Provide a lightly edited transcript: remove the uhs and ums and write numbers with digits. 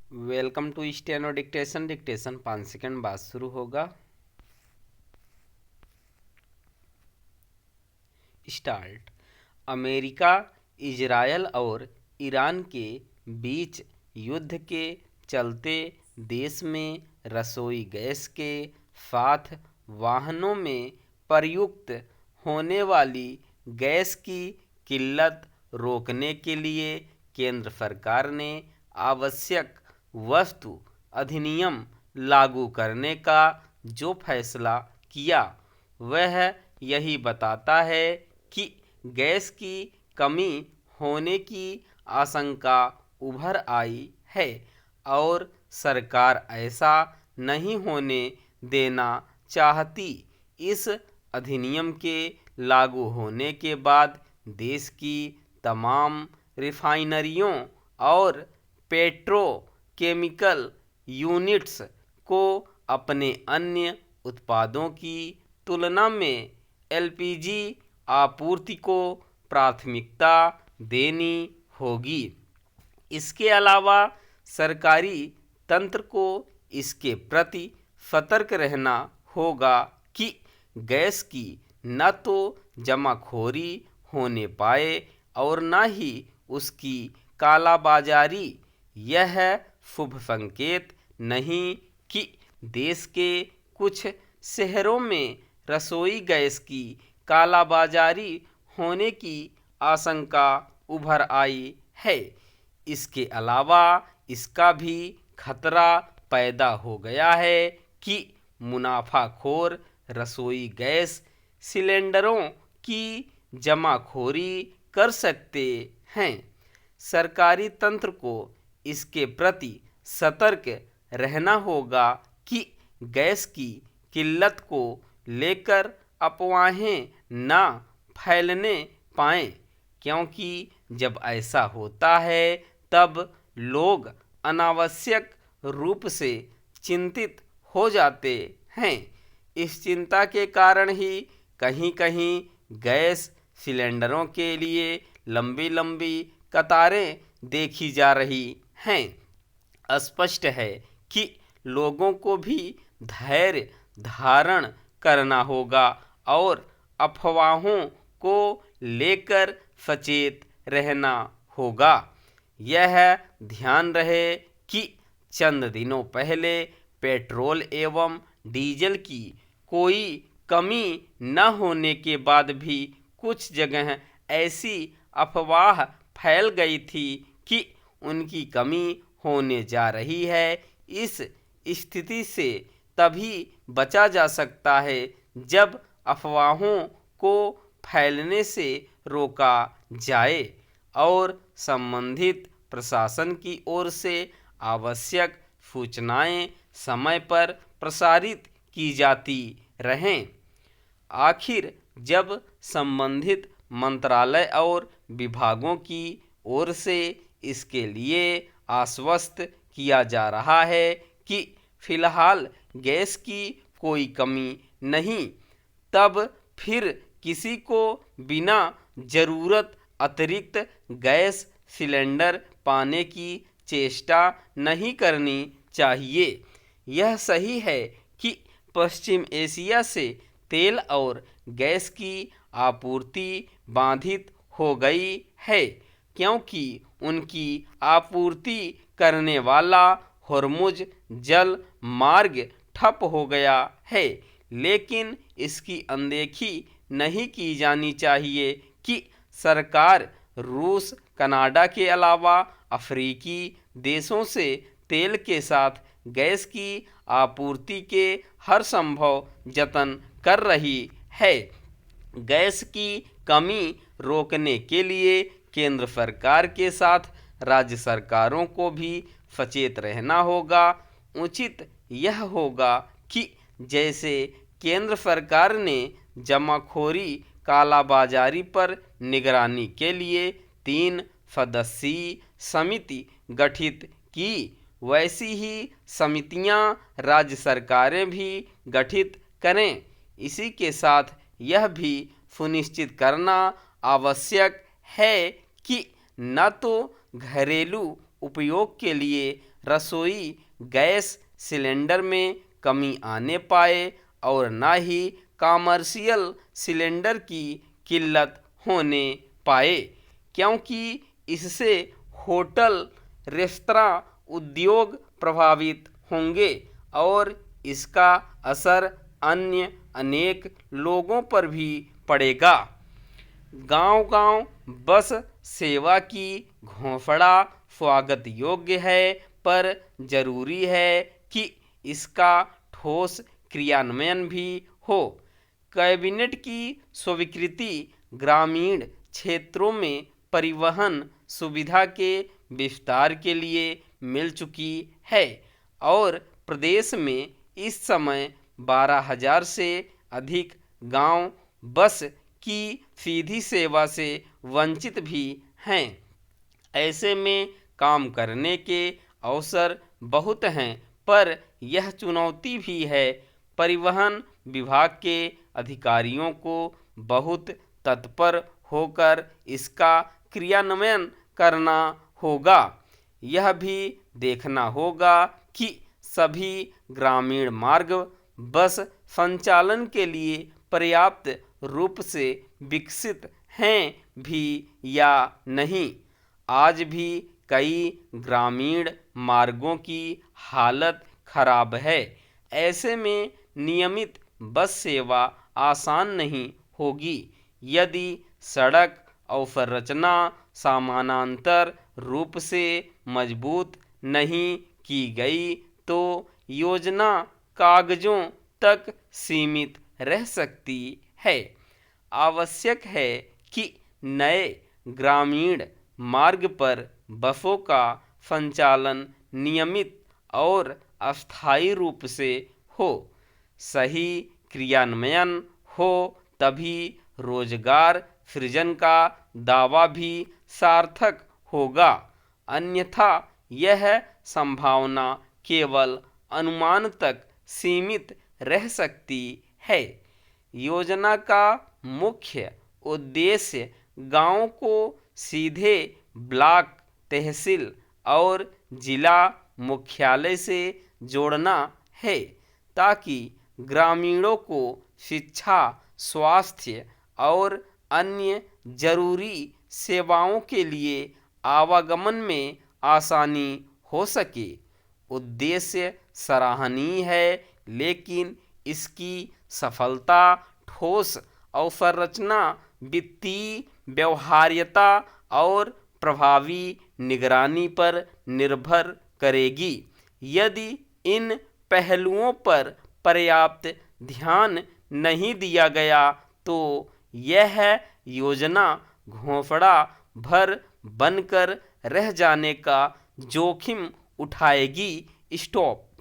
Welcome to steno dictation. Dictation 5 second बाद शुरू होगा। स्टार्ट। अमेरिका, इजरायल और ईरान के बीच युद्ध के चलते देश में रसोई गैस के साथ वाहनों में प्रयुक्त होने वाली गैस की किल्लत रोकने के लिए केंद्र सरकार ने आवश्यक वस्तु अधिनियम लागू करने का जो फैसला किया वह यही बताता है कि गैस की कमी होने की आशंका उभर आई है और सरकार ऐसा नहीं होने देना चाहती। इस अधिनियम के लागू होने के बाद देश की तमाम रिफाइनरियों और पेट्रोकेमिकल यूनिट्स को अपने अन्य उत्पादों की तुलना में एलपीजी आपूर्ति को प्राथमिकता देनी होगी। इसके अलावा सरकारी तंत्र को इसके प्रति सतर्क रहना होगा कि गैस की न तो जमाखोरी होने पाए और न ही उसकी कालाबाजारी। यह शुभ संकेत नहीं कि देश के कुछ शहरों में रसोई गैस की कालाबाजारी होने की आशंका उभर आई है। इसके अलावा इसका भी खतरा पैदा हो गया है कि मुनाफाखोर रसोई गैस सिलेंडरों की जमाखोरी कर सकते हैं। सरकारी तंत्र को इसके प्रति सतर्क रहना होगा कि गैस की किल्लत को लेकर अफवाहें ना फैलने पाएं, क्योंकि जब ऐसा होता है तब लोग अनावश्यक रूप से चिंतित हो जाते हैं। इस चिंता के कारण ही कहीं कहीं गैस सिलेंडरों के लिए लंबी लंबी कतारें देखी जा रही हैं। स्पष्ट है कि लोगों को भी धैर्य धारण करना होगा और अफवाहों को लेकर सचेत रहना होगा। यह ध्यान रहे कि चंद दिनों पहले पेट्रोल एवं डीजल की कोई कमी न होने के बाद भी कुछ जगह ऐसी अफवाह फैल गई थी कि उनकी कमी होने जा रही है। इस स्थिति से तभी बचा जा सकता है जब अफवाहों को फैलने से रोका जाए और संबंधित प्रशासन की ओर से आवश्यक सूचनाएं समय पर प्रसारित की जाती रहें। आखिर जब संबंधित मंत्रालय और विभागों की ओर से इसके लिए आश्वस्त किया जा रहा है कि फिलहाल गैस की कोई कमी नहीं, तब फिर किसी को बिना जरूरत अतिरिक्त गैस सिलेंडर पाने की चेष्टा नहीं करनी चाहिए। यह सही है कि पश्चिम एशिया से तेल और गैस की आपूर्ति बाधित हो गई है, क्योंकि उनकी आपूर्ति करने वाला होर्मुज जल मार्ग ठप हो गया है। लेकिन इसकी अनदेखी नहीं की जानी चाहिए कि सरकार रूस, कनाडा के अलावा अफ्रीकी देशों से तेल के साथ गैस की आपूर्ति के हर संभव जतन कर रही है। गैस की कमी रोकने के लिए केंद्र सरकार के साथ राज्य सरकारों को भी सचेत रहना होगा। उचित यह होगा कि जैसे केंद्र सरकार ने जमाखोरी कालाबाजारी पर निगरानी के लिए 3 सदस्यीय समिति गठित की, वैसी ही समितियां राज्य सरकारें भी गठित करें। इसी के साथ यह भी सुनिश्चित करना आवश्यक है कि न तो घरेलू उपयोग के लिए रसोई गैस सिलेंडर में कमी आने पाए और न ही कॉमर्शियल सिलेंडर की किल्लत होने पाए, क्योंकि इससे होटल रेस्तरां उद्योग प्रभावित होंगे और इसका असर अन्य अनेक लोगों पर भी पड़ेगा। गांव-गांव बस सेवा की घोषणा स्वागत योग्य है, पर जरूरी है कि इसका ठोस क्रियान्वयन भी हो। कैबिनेट की स्वीकृति ग्रामीण क्षेत्रों में परिवहन सुविधा के विस्तार के लिए मिल चुकी है और प्रदेश में इस समय 12,000 से अधिक गांव बस की सीधी सेवा से वंचित भी हैं। ऐसे में काम करने के अवसर बहुत हैं, पर यह चुनौती भी है। परिवहन विभाग के अधिकारियों को बहुत तत्पर होकर इसका क्रियान्वयन करना होगा। यह भी देखना होगा कि सभी ग्रामीण मार्ग बस संचालन के लिए पर्याप्त रूप से विकसित हैं भी या नहीं। आज भी कई ग्रामीण मार्गों की हालत खराब है। ऐसे में नियमित बस सेवा आसान नहीं होगी। यदि सड़क अवसंरचना समानांतर रूप से मजबूत नहीं की गई तो योजना कागजों तक सीमित रह सकती है। आवश्यक है कि नए ग्रामीण मार्ग पर बसों का संचालन नियमित और अस्थायी रूप से हो। सही क्रियान्वयन हो तभी रोजगार सृजन का दावा भी सार्थक होगा, अन्यथा यह संभावना केवल अनुमान तक सीमित रह सकती है। योजना का मुख्य उद्देश्य गांवों को सीधे ब्लॉक, तहसील और जिला मुख्यालय से जोड़ना है, ताकि ग्रामीणों को शिक्षा, स्वास्थ्य और अन्य जरूरी सेवाओं के लिए आवागमन में आसानी हो सके। उद्देश्य सराहनीय है, लेकिन इसकी सफलता ठोस अवसंरचना, वित्तीय व्यवहार्यता और प्रभावी निगरानी पर निर्भर करेगी। यदि इन पहलुओं पर पर्याप्त ध्यान नहीं दिया गया तो यह योजना घोंसड़ा भर बनकर रह जाने का जोखिम उठाएगी। स्टॉप।